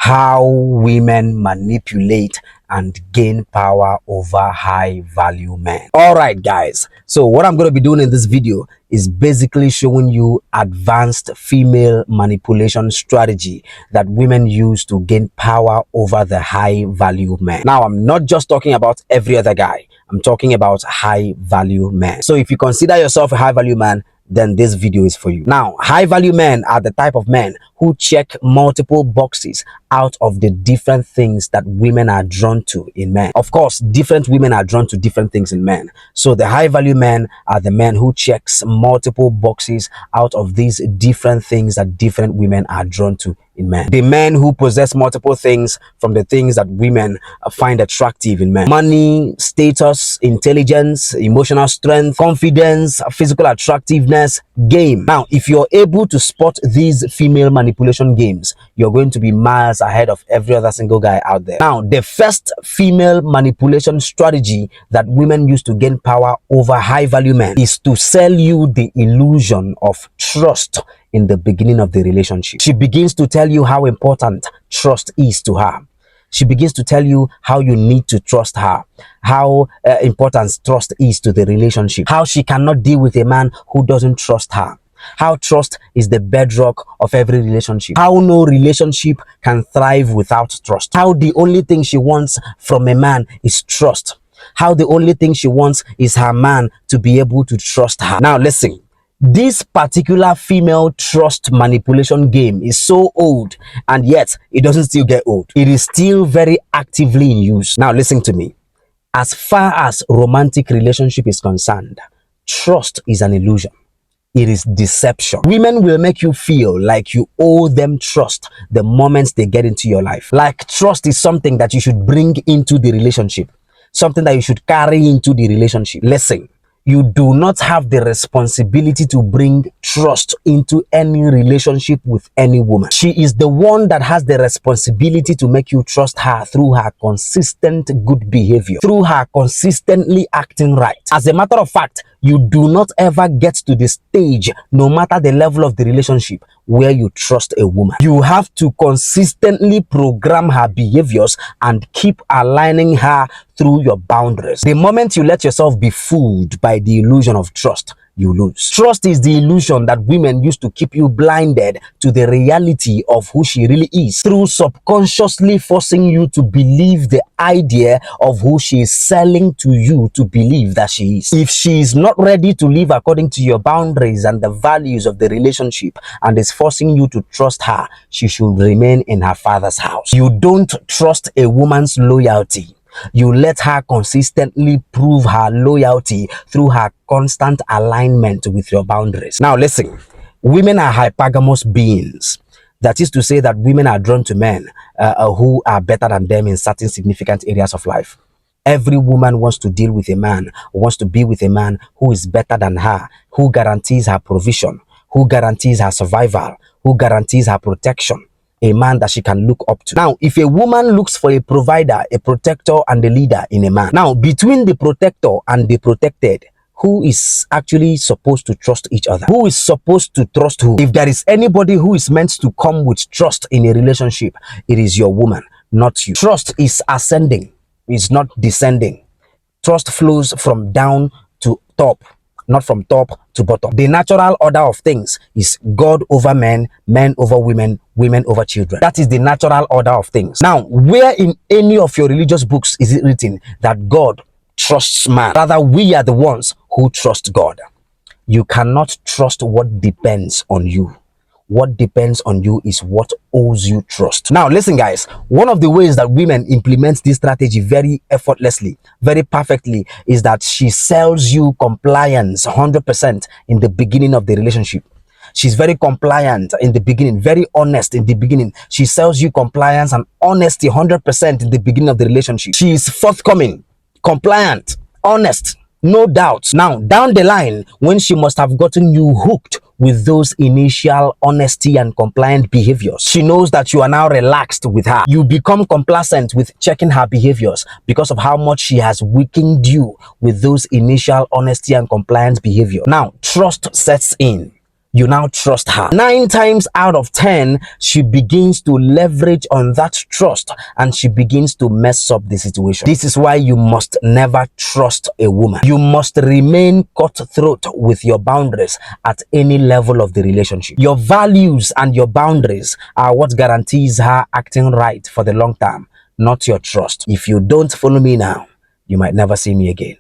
how women manipulate and gain power over high value men. All right, guys, so what I'm going to be doing in this video is basically showing you advanced female manipulation strategy that women use to gain power over the high value men. Now, I'm not just talking about every other guy. I'm talking about high value men. So if you consider yourself a high value man, then this video is for you. Now, high value men are the type of men who check multiple boxes out of the different things that women are drawn to in men. Of course, different women are drawn to different things in men. So the high value men are the men who checks multiple boxes out of these different things that different women are drawn to in men. The men who possess multiple things from the things that women find attractive in men: money, status, intelligence, emotional strength, confidence, physical attractiveness, game. Now, if you're able to spot these female manipulation games, you're going to be miles ahead of every other single guy out there. Now, the first female manipulation strategy that women use to gain power over high value men is to sell you the illusion of trust in the beginning of the relationship. She begins to tell you how important trust is to her. She begins to tell you how you need to trust her, how important trust is to the relationship, how she cannot deal with a man who doesn't trust her, how trust is the bedrock of every relationship, how no relationship can thrive without trust, how the only thing she wants from a man is trust, how the only thing she wants is her man to be able to trust her. Now listen. This particular female trust manipulation game is so old, and yet it doesn't still get old. It is still very actively in use. Now listen to me. As far as romantic relationship is concerned, trust is an illusion. It is deception. Women will make you feel like you owe them trust the moment they get into your life. Like trust is something that you should bring into the relationship, something that you should carry into the relationship. Listen. You do not have the responsibility to bring trust into any relationship with any woman. She is the one that has the responsibility to make you trust her through her consistent good behavior, through her consistently acting right. As a matter of fact, you do not ever get to the stage, no matter the level of the relationship, where you trust a woman. You have to consistently program her behaviors and keep aligning her through your boundaries. The moment you let yourself be fooled by the illusion of trust, you lose. Trust is the illusion that women use to keep you blinded to the reality of who she really is, through subconsciously forcing you to believe the idea of who she is selling to you to believe that she is. If she is not ready to live according to your boundaries and the values of the relationship and is forcing you to trust her, she should remain in her father's house. You don't trust a woman's loyalty. You let her consistently prove her loyalty through her constant alignment with your boundaries. Now listen, women are hypergamous beings. That is to say that women are drawn to men who are better than them in certain significant areas of life. Every woman wants to deal with a man, wants to be with a man who is better than her, who guarantees her provision, who guarantees her survival, who guarantees her protection. A man that she can look up to. Now, if a woman looks for a provider, a protector, and a leader in a man, now between the protector and the protected, who is actually supposed to trust each other? Who is supposed to trust who? If there is anybody who is meant to come with trust in a relationship, it is your woman, not you. Trust is ascending, it's not descending. Trust flows from down to top, not from top to bottom. The natural order of things is God over men, men over women, women over children. That is the natural order of things. Now, where in any of your religious books is it written that God trusts man? Rather, we are the ones who trust God. You cannot trust what depends on you. What depends on you is what owes you trust. Now, listen, guys, one of the ways that women implement this strategy very effortlessly, very perfectly, is that she sells you compliance 100% in the beginning of the relationship. She's very compliant in the beginning, very honest in the beginning. She sells you compliance and honesty 100% in the beginning of the relationship. She is forthcoming, compliant, honest, no doubt. Now, down the line, when she must have gotten you hooked with those initial honesty and compliant behaviors, she knows that you are now relaxed with her. You become complacent with checking her behaviors because of how much she has weakened you with those initial honesty and compliance behavior. Now, trust sets in. You now trust her. 9 times out of 10, she begins to leverage on that trust and she begins to mess up the situation. This is why you must never trust a woman. You must remain cutthroat with your boundaries at any level of the relationship. Your values and your boundaries are what guarantees her acting right for the long term, not your trust. If you don't follow me now, you might never see me again.